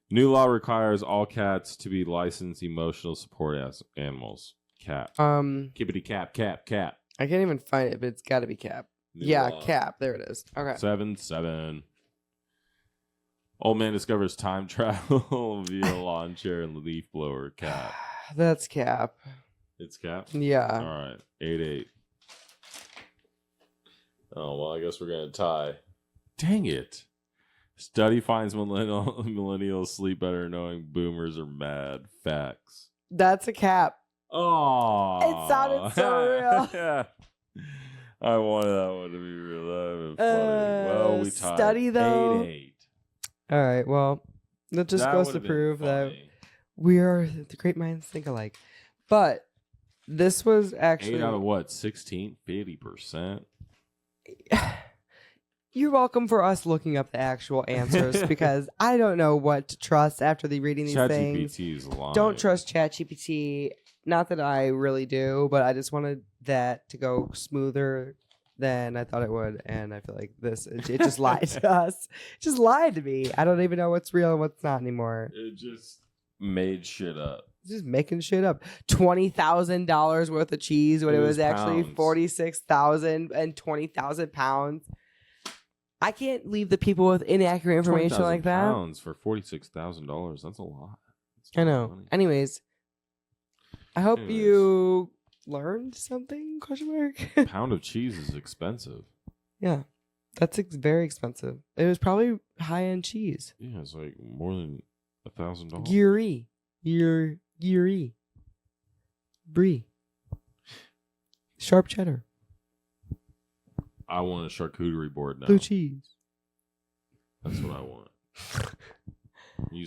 Speaker 2: New law requires all cats to be licensed emotional support animals. Cat. Kippity cap.
Speaker 1: I can't even find it, but it's got to be Cap.
Speaker 2: New
Speaker 1: Yeah,
Speaker 2: law.
Speaker 1: Cap. There it is. Okay.
Speaker 2: 7-7. Old man discovers time travel via lawn chair and leaf blower. Cat.
Speaker 1: That's Cap.
Speaker 2: It's Cap?
Speaker 1: Yeah.
Speaker 2: All right. 8-8. Oh, well, I guess we're going to tie. Dang it. Study finds millennials sleep better knowing boomers are mad. Facts.
Speaker 1: That's a Cap.
Speaker 2: Oh.
Speaker 1: It sounded so real.
Speaker 2: Yeah. I wanted that one to be real. That would be funny. Well, we tied.
Speaker 1: Study, though.
Speaker 2: 8-8.
Speaker 1: All right. Well, that just goes to
Speaker 2: would've been
Speaker 1: prove that
Speaker 2: funny.
Speaker 1: we are the great minds think alike. But this was actually
Speaker 2: 8 out of what? 16? 50%?
Speaker 1: You're welcome for us looking up the actual answers because I don't know what to trust after reading these things.
Speaker 2: ChatGPT is lying.
Speaker 1: Don't trust ChatGPT. Not that I really do, but I just wanted that to go smoother than I thought it would, and I feel like it just lied to us. It just lied to me. I don't even know what's real and what's not anymore.
Speaker 2: It just made shit up.
Speaker 1: It's just making shit up. $20,000 worth of cheese when it was actually
Speaker 2: pounds.
Speaker 1: 46,000 and 20,000 pounds. I can't leave the people with inaccurate information like that.
Speaker 2: Pounds for $46,000. That's a lot. That's
Speaker 1: I
Speaker 2: a lot of
Speaker 1: know.
Speaker 2: money.
Speaker 1: Anyways, I hope
Speaker 2: Anyways.
Speaker 1: you learned something? Question mark.
Speaker 2: A pound of cheese is expensive.
Speaker 1: Yeah, that's very expensive. It was probably high end cheese.
Speaker 2: Yeah, it's like more than $1,000.
Speaker 1: Geary, brie, sharp cheddar,
Speaker 2: I want a charcuterie board now.
Speaker 1: blue cheese.
Speaker 2: That's what I want.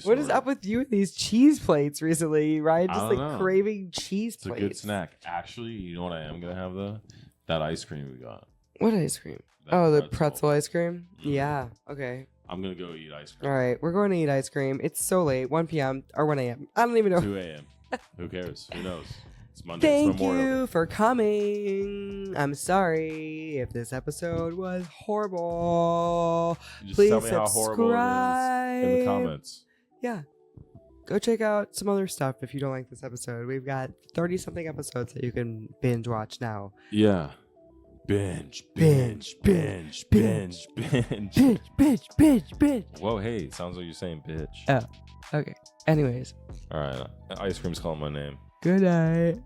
Speaker 1: What is up with you and these cheese plates recently, Ryan?
Speaker 2: I
Speaker 1: Just
Speaker 2: don't
Speaker 1: like
Speaker 2: know.
Speaker 1: craving cheese
Speaker 2: It's a
Speaker 1: plates.
Speaker 2: good snack. Actually, you know what I am going to have though? That ice cream we got.
Speaker 1: What ice cream?
Speaker 2: That
Speaker 1: Oh, the pretzel ice cream?
Speaker 2: Mhm.
Speaker 1: Yeah. Okay.
Speaker 2: I'm going to go eat ice cream.
Speaker 1: All right. We're going to eat ice cream. It's so late. 1 p.m. or 1 a.m. I don't even know.
Speaker 2: 2 a.m. Who cares? Who knows? It's Monday.
Speaker 1: Thank
Speaker 2: it's Memorial
Speaker 1: you
Speaker 2: Day.
Speaker 1: for coming. I'm sorry if this episode was horrible.
Speaker 2: Just
Speaker 1: Please
Speaker 2: tell me how horrible it is in the comments.
Speaker 1: Yeah. Go check out some other stuff if you don't like this episode. We've got 30-something episodes that you can binge watch now.
Speaker 2: Yeah. Binge.
Speaker 1: Binge. Bitch.
Speaker 2: Whoa, hey, it sounds like you're saying bitch.
Speaker 1: Oh, okay. Anyways,
Speaker 2: All right. Ice cream's calling my name.
Speaker 1: good night.